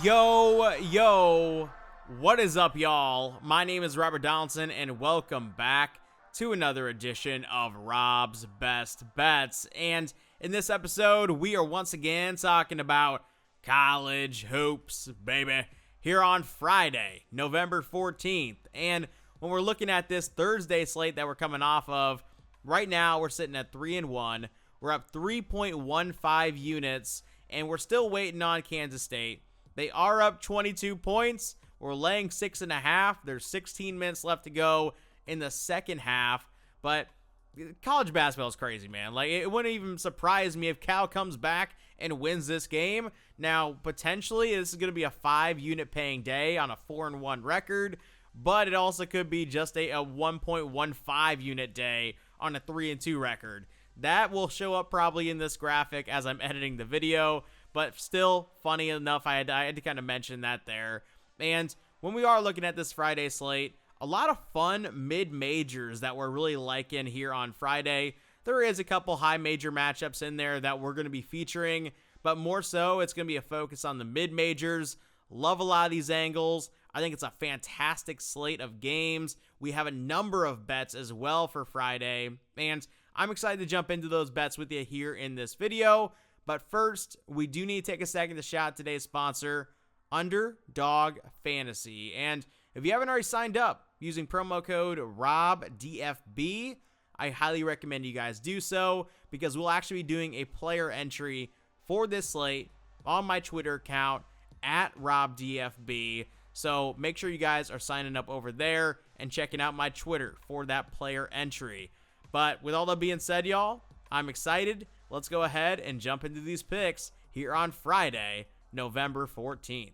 Yo, what is up, y'all? My name is Robert Donaldson, and welcome back to another edition of Rob's Best Bets. And in this episode, we are once again talking about college hoops, baby, here on Friday, November 14th. And when we're looking at this Thursday slate that we're coming off of, right now we're sitting at 3-1. We're up 3.15 units, and we're still waiting on Kansas State. They are up 22 points. We're laying 6.5. There's 16 minutes left to go in the second half. But college basketball is crazy, man. Like, it wouldn't even surprise me if Cal comes back and wins this game. Now, potentially, this is going to be a 5-unit paying day on a 4-1 record. But it also could be just a 1.15 unit day on a 3-2 record. That will show up probably in this graphic as I'm editing the video. But still, funny enough, I had to kind of mention that there. And when we are looking at this Friday slate, a lot of fun mid-majors that we're really liking here on Friday. There is a couple high major matchups in there that we're going to be featuring, but more so, it's going to be a focus on the mid-majors. Love a lot of these angles. I think it's a fantastic slate of games. We have a number of bets as well for Friday, and I'm excited to jump into those bets with you here in this video. But first, we do need to take a second to shout out today's sponsor, Underdog Fantasy. And if you haven't already signed up using promo code ROBDFB, I highly recommend you guys do so, because we'll actually be doing a player entry for this slate on my Twitter account at RobDFB. So make sure you guys are signing up over there and checking out my Twitter for that player entry. But with all that being said, y'all, I'm excited. Let's go ahead and jump into these picks here on Friday, November 14th.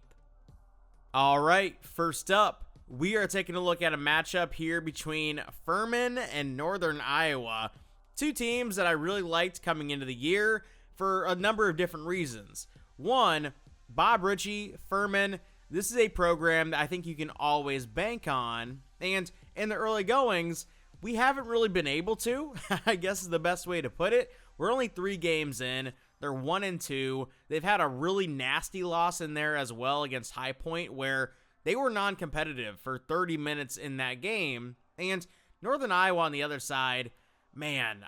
All right, first up, we are taking a look at a matchup here between Furman and Northern Iowa. Two teams that I really liked coming into the year for a number of different reasons. One, Bob Ritchie, Furman. This is a program that I think you can always bank on. And in the early goings, we haven't really been able to, I guess is the best way to put it. We're only 3 games in. They're 1-2. They've had a really nasty loss in there as well against High Point, where they were non-competitive for 30 minutes in that game. And Northern Iowa on the other side, man,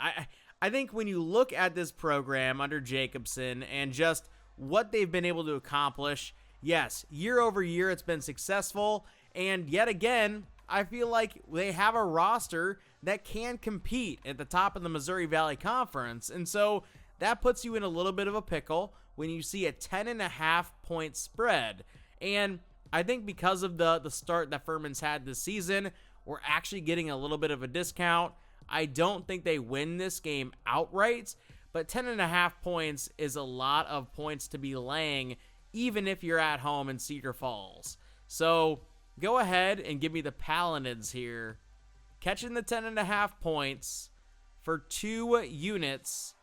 I think when you look at this program under Jacobson and just what they've been able to accomplish, yes, year over year it's been successful. And yet again, I feel like they have a roster that can compete at the top of the Missouri Valley Conference. And so that puts you in a little bit of a pickle when you see a 10.5 point spread. And I think because of the start that Furman's had this season, we're actually getting a little bit of a discount. I don't think they win this game outright, but 10.5 points is a lot of points to be laying, even if you're at home in Cedar Falls. So go ahead and give me the Paladins here, catching the 10.5 points for 2 units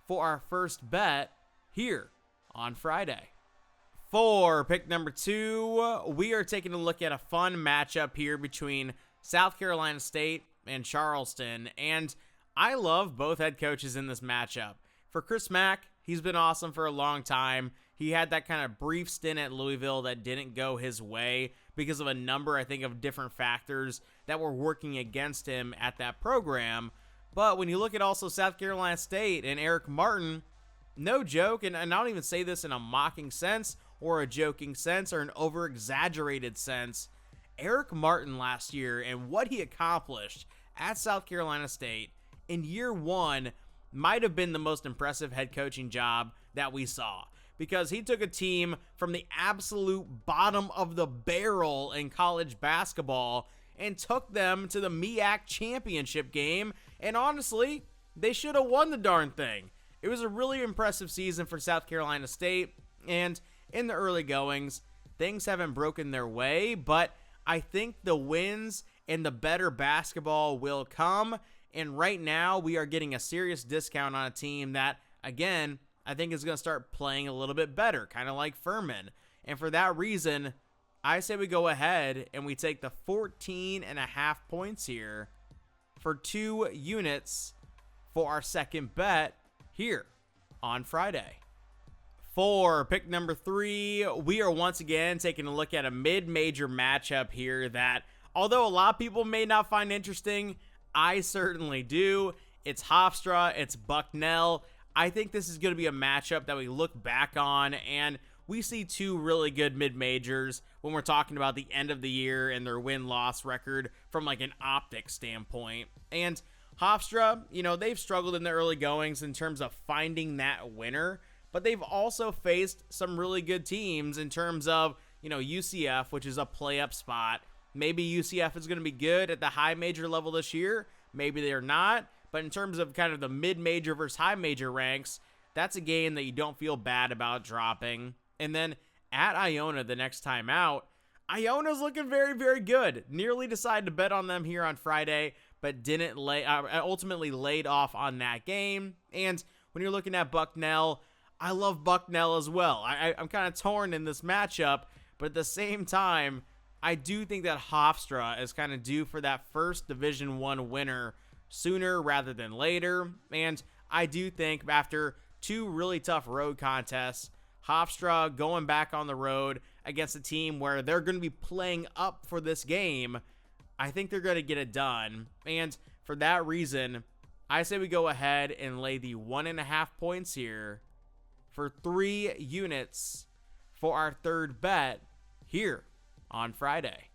for our first bet here on Friday. For pick number 2, we are taking a look at a fun matchup here between South Carolina State and Charleston, and I love both head coaches in this matchup. For Chris Mack, he's been awesome for a long time. He had that kind of brief stint at Louisville that didn't go his way because of a number, I think, of different factors that were working against him at that program. But when you look at also South Carolina State and Eric Martin, no joke, and I don't even say this in a mocking sense or a joking sense or an over-exaggerated sense, Eric Martin last year and what he accomplished at South Carolina State in year 1 might have been the most impressive head coaching job that we saw, because he took a team from the absolute bottom of the barrel in college basketball and took them to the MEAC championship game, and honestly, they should have won the darn thing. It was a really impressive season for South Carolina State, and in the early goings, things haven't broken their way, but I think the wins and the better basketball will come, and right now we are getting a serious discount on a team that, again, I think is going to start playing a little bit better, kind of like Furman. And for that reason, I say we go ahead and we take the 14.5 points here for 2 units for our second bet here on Friday. For pick number 3, we are once again taking a look at a mid-major matchup here that, although a lot of people may not find interesting, I certainly do. It's Hofstra, it's Bucknell. I think this is going to be a matchup that we look back on, and we see two really good mid-majors when we're talking about the end of the year and their win-loss record from like an optics standpoint. And Hofstra, they've struggled in the early goings in terms of finding that winner, but they've also faced some really good teams in terms of, UCF, which is a play-up spot. Maybe UCF is going to be good at the high major level this year. Maybe they're not. But in terms of kind of the mid-major versus high major ranks, that's a game that you don't feel bad about dropping. And then at Iona the next time out, Iona's looking very, very good. Nearly decided to bet on them here on Friday, but didn't ultimately laid off on that game. And when you're looking at Bucknell, I love Bucknell as well. I'm kind of torn in this matchup, but at the same time, I do think that Hofstra is kind of due for that first Division I winner sooner rather than later. And I do think after two really tough road contests, Hofstra going back on the road against a team where they're going to be playing up for this game, I think they're going to get it done. And for that reason, I say we go ahead and lay the 1.5 points here for 3 units for our third bet here on Friday.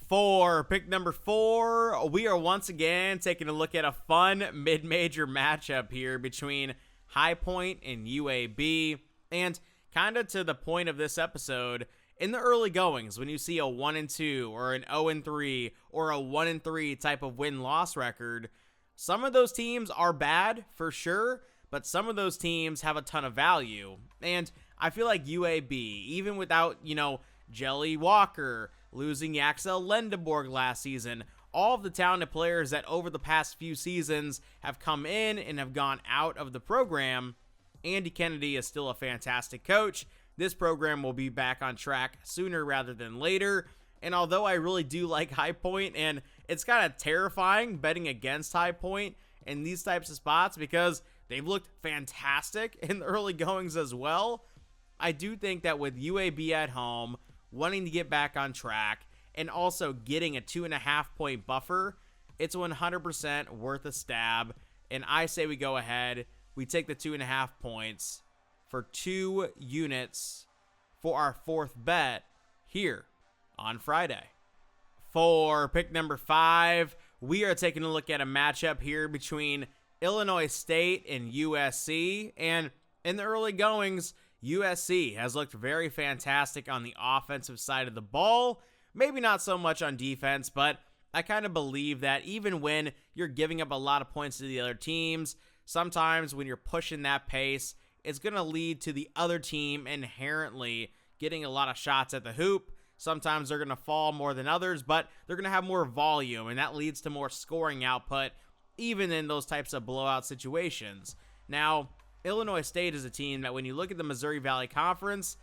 For pick number 4, we are once again taking a look at a fun mid-major matchup here between High Point and UAB. And kind of to the point of this episode, in the early goings, when you see a 1-2 or an 0-3 or a 1-3 type of win-loss record, some of those teams are bad for sure, but some of those teams have a ton of value. And I feel like UAB, even without, Jelly Walker, losing Yaxel Lendeborg last season, all of the talented players that over the past few seasons have come in and have gone out of the program, Andy Kennedy is still a fantastic coach. This program will be back on track sooner rather than later. And although I really do like High Point, and it's kind of terrifying betting against High Point in these types of spots because they've looked fantastic in the early goings as well, I do think that with UAB at home, wanting to get back on track, and also getting a 2.5 point buffer, it's 100% worth a stab. And I say we go ahead, we take the 2.5 points for 2 units for our fourth bet here on Friday. For pick number 5, we are taking a look at a matchup here between Illinois State and USC. And in the early goings, USC has looked very fantastic on the offensive side of the ball. Maybe not so much on defense, but I kind of believe that even when you're giving up a lot of points to the other teams, sometimes when you're pushing that pace, it's going to lead to the other team inherently getting a lot of shots at the hoop. Sometimes they're going to fall more than others, but they're going to have more volume, and that leads to more scoring output, even in those types of blowout situations. Now, Illinois State is a team that when you look at the Missouri Valley Conference,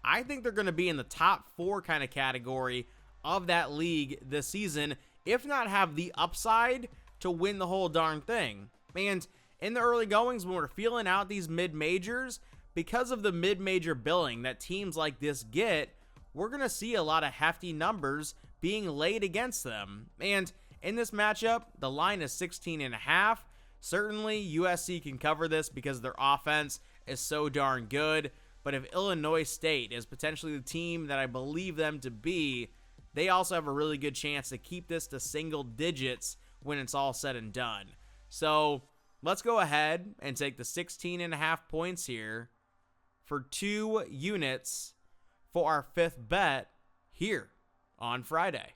I think they're going to be in the top 4 kind of category of that league this season, if not have the upside to win the whole darn thing. And in the early goings, when we're feeling out these mid-majors, because of the mid-major billing that teams like this get, we're going to see a lot of hefty numbers being laid against them. And in this matchup, the line is 16.5. Certainly, USC can cover this because their offense is so darn good. But if Illinois State is potentially the team that I believe them to be, they also have a really good chance to keep this to single digits when it's all said and done. So let's go ahead and take the 16.5 points here for 2 units for our fifth bet here on Friday.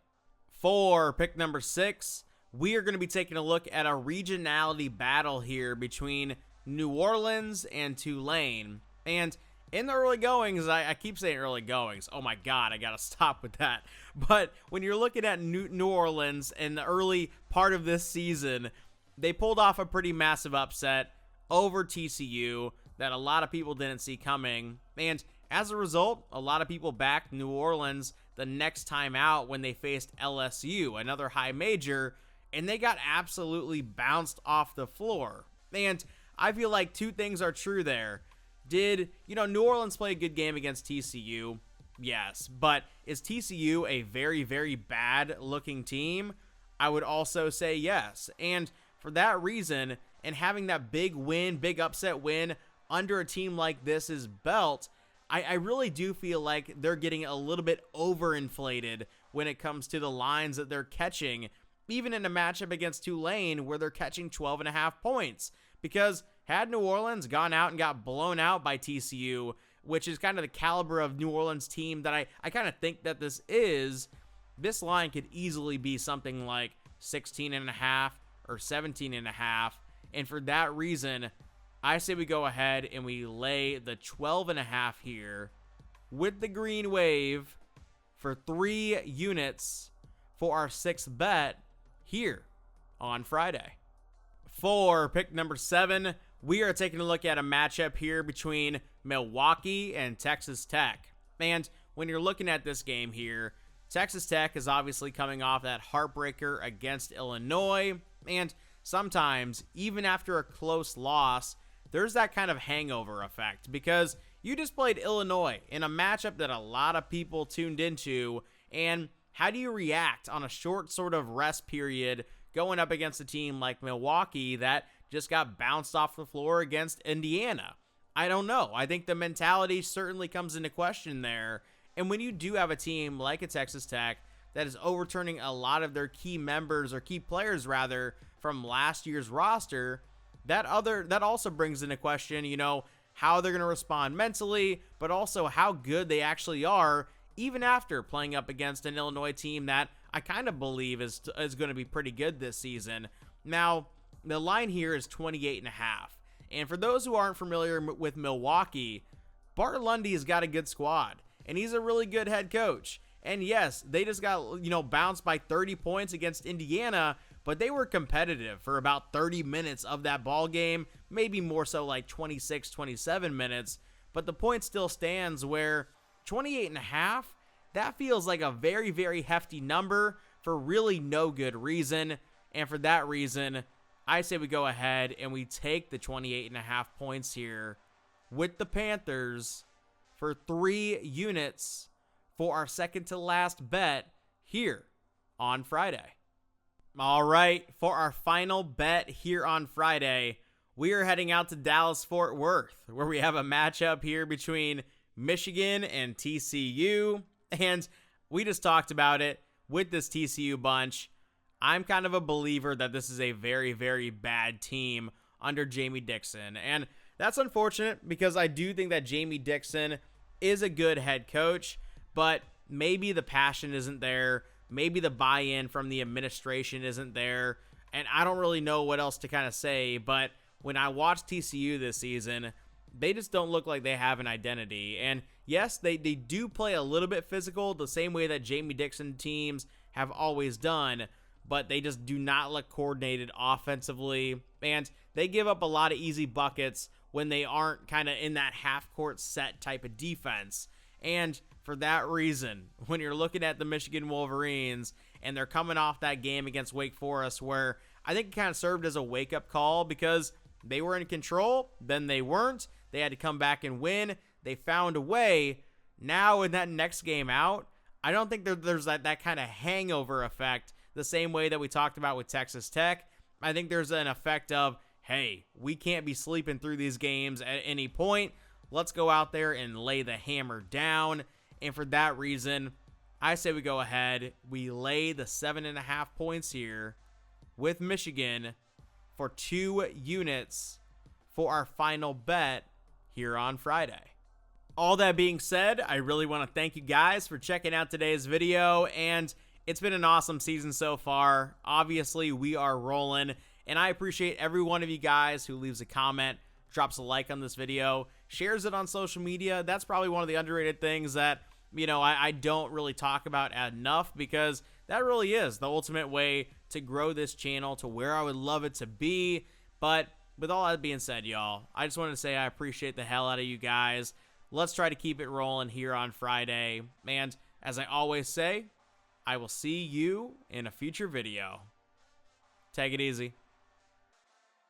For pick number 6, we are going to be taking a look at a regionality battle here between New Orleans and Tulane. And in the early goings, I keep saying early goings. Oh my God, I got to stop with that. But when you're looking at New Orleans in the early part of this season, they pulled off a pretty massive upset over TCU that a lot of people didn't see coming. And as a result, a lot of people backed New Orleans the next time out when they faced LSU, another high major, and they got absolutely bounced off the floor. And I feel like 2 things are true there. Did, New Orleans play a good game against TCU? Yes. But is TCU a very, very bad looking team? I would also say yes. And for that reason, and having that big win, big upset win under a team like this's belt, I really do feel like they're getting a little bit overinflated when it comes to the lines that they're catching, even in a matchup against Tulane where they're catching 12.5 points. Because had New Orleans gone out and got blown out by TCU, which is kind of the caliber of New Orleans team that I kind of think that this line could easily be something like 16.5 or 17.5. And for that reason, I say we go ahead and we lay the 12.5 here with the green wave for 3 units for our 6th bet here on Friday. For pick number 7, we are taking a look at a matchup here between Milwaukee and Texas Tech. And when you're looking at this game here, Texas Tech is obviously coming off that heartbreaker against Illinois. And sometimes, even after a close loss, there's that kind of hangover effect because you just played Illinois in a matchup that a lot of people tuned into. And how do you react on a short sort of rest period going up against a team like Milwaukee that just got bounced off the floor against Indiana? I don't know. I think the mentality certainly comes into question there. And when you do have a team like a Texas Tech that is overturning a lot of their key members, or key players rather, from last year's roster, that also brings into question, how they're going to respond mentally, but also how good they actually are, even after playing up against an Illinois team that I kind of believe is going to be pretty good this season. Now, the line here is 28.5. And for those who aren't familiar with Milwaukee, Bart Lundy has got a good squad, and he's a really good head coach. And yes, they just got, bounced by 30 points against Indiana, but they were competitive for about 30 minutes of that ball game, maybe more so like 26, 27 minutes. But the point still stands where 28.5, that feels like a very, very hefty number for really no good reason. And for that reason, I say we go ahead and we take the 28.5 points here with the Panthers for 3 units for our second to last bet here on Friday. All right, for our final bet here on Friday, we are heading out to Dallas-Fort Worth, where we have a matchup here between Michigan and TCU. And we just talked about it with this TCU bunch. I'm kind of a believer that this is a very, very bad team under Jamie Dixon. And that's unfortunate because I do think that Jamie Dixon is a good head coach, but maybe the passion isn't there. Maybe the buy-in from the administration isn't there. And I don't really know what else to kind of say, but when I watch TCU this season, they just don't look like they have an identity. And yes, they do play a little bit physical, the same way that Jamie Dixon teams have always done, but they just do not look coordinated offensively. And they give up a lot of easy buckets when they aren't kind of in that half-court set type of defense. And for that reason, when you're looking at the Michigan Wolverines and they're coming off that game against Wake Forest, where I think it kind of served as a wake-up call because they were in control, then they weren't. They had to come back and win. They found a way. Now in that next game out, I don't think there's that kind of hangover effect the same way that we talked about with Texas Tech. I think there's an effect of, hey, we can't be sleeping through these games at any point. Let's go out there and lay the hammer down. And for that reason, I say we go ahead. We lay the 7.5 points here with Michigan for 2 units for our final bet here on Friday. All that being said, I really want to thank you guys for checking out today's video, and it's been an awesome season so far. Obviously, we are rolling, and I appreciate every one of you guys who leaves a comment, drops a like on this video, shares it on social media. That's probably one of the underrated things that, I don't really talk about enough, because that really is the ultimate way to grow this channel to where I would love it to be. But with all that being said, y'all, I just wanted to say I appreciate the hell out of you guys. Let's try to keep it rolling here on Friday. And as I always say, I will see you in a future video. Take it easy.